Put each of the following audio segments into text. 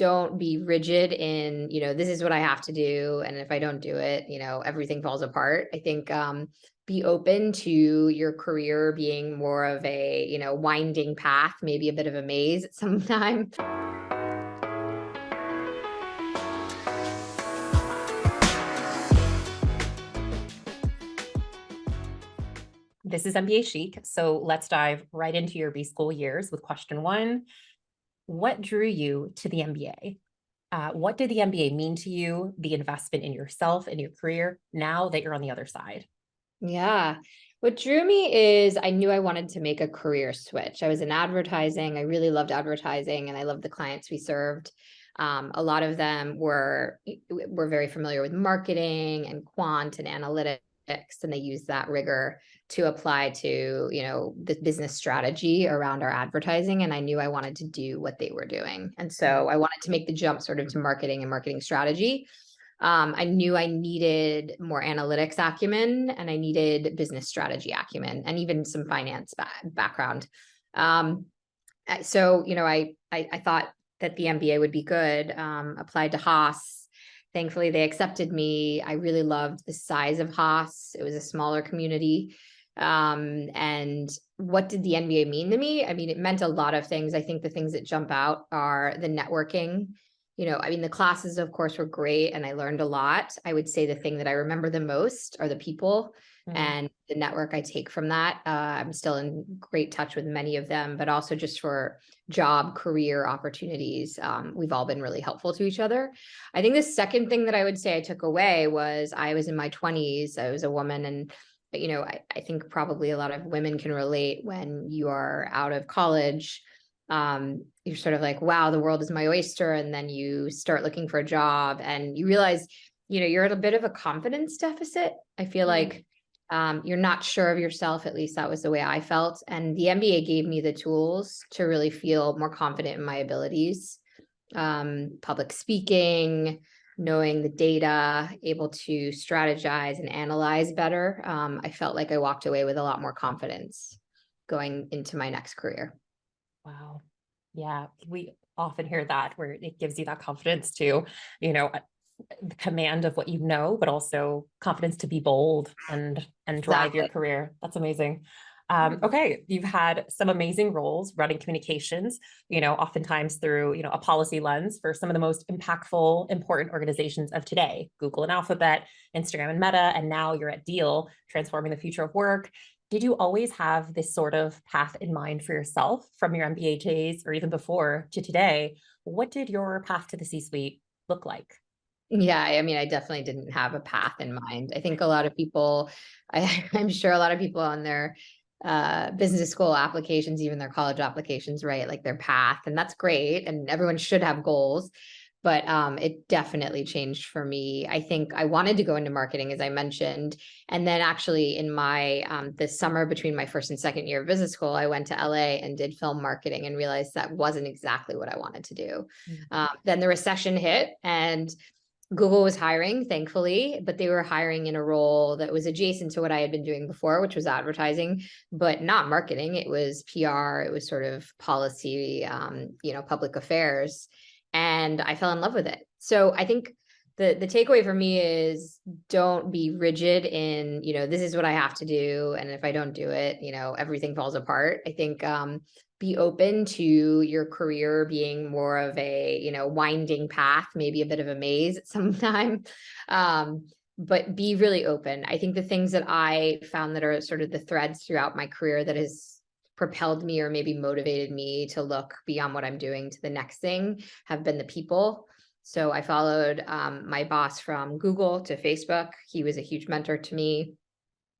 don't be rigid in, this is what I have to do. And if I don't do it, everything falls apart. I think be open to your career being more of a, winding path, maybe a bit of a maze at some time. This is MBA Chic, so let's dive right into your B-School years with question one. What drew you to the MBA? What did the MBA mean to you, the investment in yourself and your career, now that you're on the other side? Yeah. What drew me is I knew I wanted to make a career switch. I was in advertising. I really loved advertising and I loved the clients we served. A lot of them were very familiar with marketing and quant and analytics, and they used that rigor to apply to, the business strategy around our advertising. And I knew I wanted to do what they were doing. And so I wanted to make the jump sort of to marketing and marketing strategy. I knew I needed more analytics acumen and I needed business strategy acumen and even some finance background. So, I thought that the MBA would be good, applied to Haas. Thankfully, they accepted me. I really loved the size of Haas. It was a smaller community. And what did the MBA mean to me? I mean, it meant a lot of things. I think the things that jump out are the networking. The classes, of course, were great and I learned a lot. I would say the thing that I remember the most are the people and the network I take from that. I'm still in great touch with many of them, but also just for job, career opportunities. We've all been really helpful to each other. I think the second thing that I would say I took away was I was in my 20s. I was a woman and I think probably a lot of women can relate when you are out of college. You're sort of like, wow, the world is my oyster. And then you start looking for a job and you realize, you're at a bit of a confidence deficit. I feel like you're not sure of yourself. At least that was the way I felt. And the MBA gave me the tools to really feel more confident in my abilities. Public speaking, knowing the data, able to strategize and analyze better. I felt like I walked away with a lot more confidence going into my next career. Wow. Yeah, we often hear that where it gives you that confidence to, the command of what you know, but also confidence to be bold and drive your career. That's amazing. Okay, you've had some amazing roles running communications, oftentimes through, a policy lens for some of the most impactful, important organizations of today, Google and Alphabet, Instagram and Meta, and now you're at Deel, transforming the future of work. Did you always have this sort of path in mind for yourself from your MBA days or even before to today? What did your path to the C-suite look like? Yeah, I definitely didn't have a path in mind. I think a lot of people, I'm sure a lot of people on their business school applications, even their college applications, right? Like their path, and that's great. And everyone should have goals. But it definitely changed for me. I think I wanted to go into marketing, as I mentioned. And then actually in my, this summer between my first and second year of business school, I went to LA and did film marketing and realized that wasn't exactly what I wanted to do. Then the recession hit and Google was hiring, thankfully, but they were hiring in a role that was adjacent to what I had been doing before, which was advertising, but not marketing. It was PR. It was sort of policy, public affairs. And I fell in love with it. So I think the takeaway for me is don't be rigid in, this is what I have to do. And if I don't do it, everything falls apart. I think be open to your career being more of a, winding path, maybe a bit of a maze at some time. But be really open. I think the things that I found that are sort of the threads throughout my career that has propelled me or maybe motivated me to look beyond what I'm doing to the next thing have been the people. So I followed my boss from Google to Facebook. He was a huge mentor to me.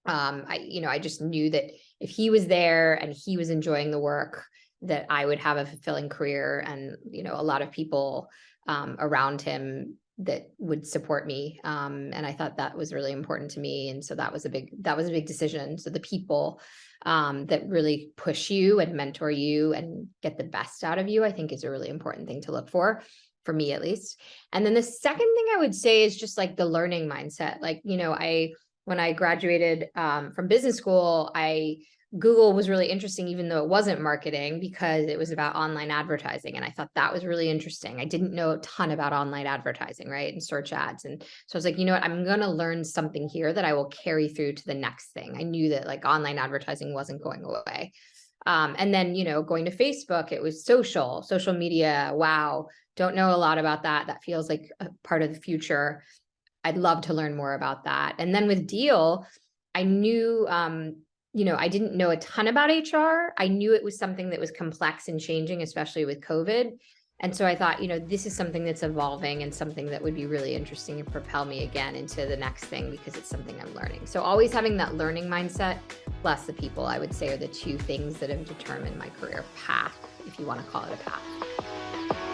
I just knew that if he was there and he was enjoying the work, that I would have a fulfilling career and, a lot of people around him that would support me. And I thought that was really important to me. And so that was a big decision. So the people that really push you and mentor you and get the best out of you, I think is a really important thing to look for me at least. And then the second thing I would say is just like the learning mindset. Like, when I graduated from business school, I Google was really interesting, even though it wasn't marketing, because it was about online advertising. And I thought that was really interesting. I didn't know a ton about online advertising, right? And search ads. And so I was like, you know what, I'm going to learn something here that I will carry through to the next thing. I knew that like online advertising wasn't going away. And then, you know, going to Facebook, it was social media. Wow. Don't know a lot about that. That feels like a part of the future. I'd love to learn more about that. And then with Deel, I knew, you know, I didn't know a ton about HR. I knew it was something that was complex and changing, especially with COVID. And so I thought, you know, this is something that's evolving and something that would be really interesting and propel me again into the next thing, because it's something I'm learning. So always having that learning mindset, plus the people, I would say, are the two things that have determined my career path, if you want to call it a path.